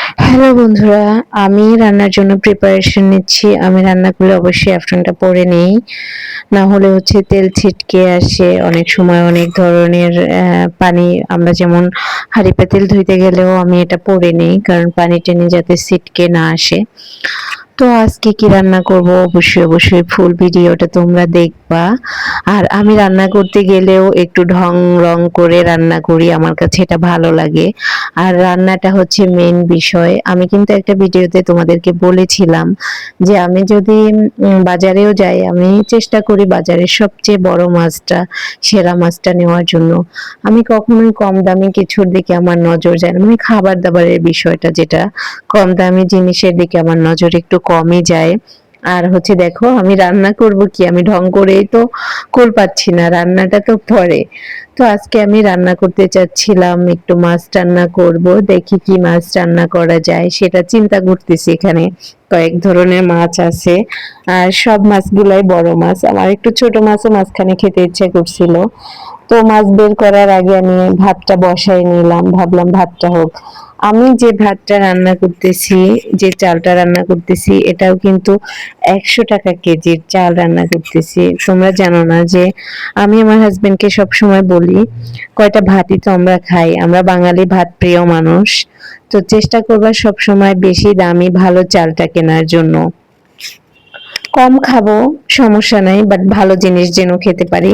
Hello বন্ধুরা, আমি রান্নার জন্য প্রিপারেশন নিচ্ছি। আমি রান্না করলে অবশ্যই অ্যাফরনটা পরে নেই, না হলে হচ্ছে তেল ছিটকে আসে। অনেক সময় অনেক ধরনের পানি, আমরা যেমন হাঁড়ি পাতিল ধুইতে গেলেও আমি এটা পরে নেই, কারণ পানি টেনে যাতে ছিটকে না আসে। তো আজকে কি রান্না করব অবশ্যই ফুল ভিডিওটা তোমরা দেখবা। আর আমি রান্না করতে গেলেও একটু ঢং রং করে রান্না করি, আমার কাছে এটা ভালো লাগে। আর রান্নাটা হচ্ছে মেইন বিষয়। আমি কিন্তু একটা ভিডিওতে তোমাদেরকে বলেছিলাম যে আমি যদি বাজারেও যাই, আমি চেষ্টা করি বাজারের সবচেয়ে বড় মাছটা, সেরা মাছটা নেওয়ার জন্য। আমি কখনোই কম দামি কিছুর দিকে আমার নজর যায় না, মানে খাবার দাবারের বিষয়টা যেটা, কম দামি জিনিসের দিকে আমার নজর একটু কমই যায়। আর হচ্ছে দেখো আমি রান্না করব কি, আমি ঢং করেই তো কুল পাচ্ছি না, রান্নাটা তো পরে। তো আজকে আমি রান্না করতে চাচ্ছিলাম, একটু মাছ রান্না করব, দেখি কি মাছ রান্না করা যায় সেটা চিন্তা করতেছি। এখানে কয়েক ধরনের মাছ আছে, আর সব মাছগুলাই বড় মাছ। আমার একটু ছোট মাছও মাঝখানে খেতে ইচ্ছা করছিল, তো মাছ বের করার আগে আমি ভাতটা বসাই নিলাম, ভাবলাম ভাতটা হোক। আমি যে ভাতটা রান্না করতেছি, যে চালটা রান্না করতেছি, এটাও কিন্তু 100 টাকা কেজির চাল রান্না করতেছি। তোমরা জানো না যে আমি আমার হাজবেন্ডকে সব সময় বলি, কয়টা ভাতই তো আমরা খাই, আমরা বাঙালি ভাত প্রিয় মানুষ, তো চেষ্টা করবা সব সময় বেশি দামি ভালো চালটা কেনার জন্য। কম খাবো, সমস্যা নাই, বাট ভালো জিনিস যেন খেতে পারি।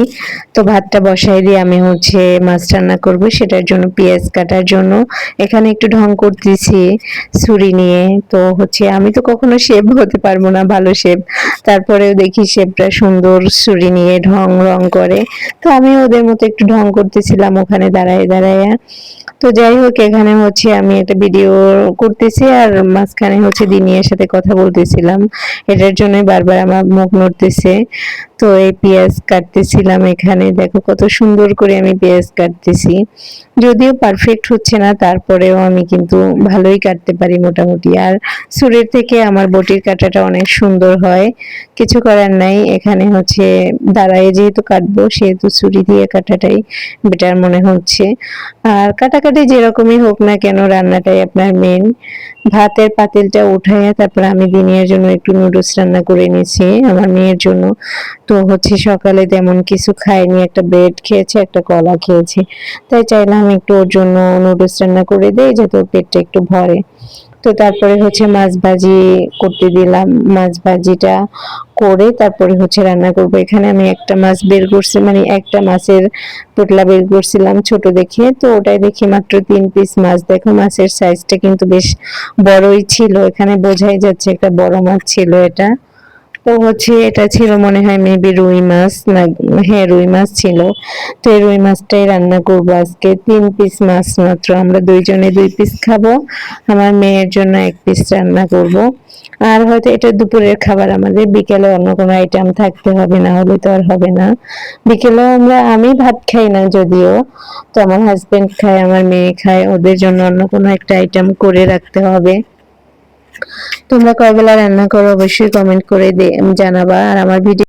তো ভাতটা বসাই দিয়ে আমি হচ্ছে মাছ রান্না করব, সেটার জন্য পেঁয়াজ কাটার জন্য এখানে একটু ঢং করতেছি ছুরি নিয়ে। তো হচ্ছে আমি তো কখনো শেফ হতে পারবো না, ভালো শেফ, তারপরেও দেখি শেফরা সুন্দর ছুরি নিয়ে ঢং রং করে, তো আমি ওদের মতো একটু ঢং করতেছিলাম ওখানে দাঁড়ায় দাঁড়ায়। তো যাই হোক, এখানে হচ্ছে আমি একটা ভিডিও করতেছি, আর মাঝখানে হচ্ছে দিনিয়ার সাথে কথা বলতেছিলাম, এটার জন্য বারবার আমার মুখ নড়তেছে। তো এই পেঁয়াজ কাটতেছিলাম, এখানে দেখো কত সুন্দর করে আমি পেঁয়াজ কাটতেছি। যদিও পারফেক্ট হচ্ছে না, তারপরেও আমি কিন্তু ভালোই কাটতে পারি মোটামুটি। আর ছুরির থেকে আমার বটির কাটাটা অনেক সুন্দর হয়, কিছু করার নাই। এখানে হচ্ছে দাঁড়ায় যেহেতু কাটবো, সেহেতু ছুরি দিয়ে কাটাটাই বেটার মনে হচ্ছে। আর কাটাকাটি যেরকমই হোক না কেন, রান্নাটাই আপনার মেন। ভাতের পাতিলটা উঠাইয়া তারপর আমি দিনের জন্য একটু নুডলস রান্না করে নিয়েছি আমার মেয়ের জন্য। তো হচ্ছে সকালে তেমন কিছু খাইনি, একটা ব্রেড খেয়েছে, একটা কলা খেয়েছে, তাই চাইলাম একটু ওর জন্য নুডলস রান্না করে দেই যাতে ওর পেটটা একটু ভরে। তো তারপরে হচ্ছে মাছ ভাজি করতে দিলাম, মাছ ভাজিটা করে তারপরে হচ্ছে রান্না করব। এখানে আমি একটা মাছ বের করছি, মানে একটা মাছের পোটলা বের করছিলাম ছোট দেখে, তো ওটাই দেখি মাত্র 3 পিস মাছ। দেখো মাছের সাইজটা কিন্তু বেশ বড়ই ছিল, এখানে বোঝাই যাচ্ছে একটা বড় মাছ ছিল এটা। তো হচ্ছে এটা ছিল মনে হয় মেবি রুই মাছ, না হ্যাঁ রুই মাছ ছিল। তো এই রুই মাছটাই রান্না করবো আজকে। 3 পিস মাছ মাত্র, আমরা দুইজনে 2 পিস খাবো, আমার মেয়ের জন্য 1 পিস রান্না করব। আর হয়তো এটা দুপুরের খাবার, আমাদের বিকেলে অন্য কোনো আইটেম থাকতে হবে, না হলে তো আর হবে না। বিকেলেও আমি ভাত খাই না যদিও, তো আমার হাজবেন্ড খায়, আমার মেয়ে খায়, ওদের জন্য অন্য কোনো একটা আইটেম করে রাখতে হবে। তোমরা কয় বেলা রান্না করো অবশ্যই কমেন্ট করে জানাবা। আর আমার ভিডিও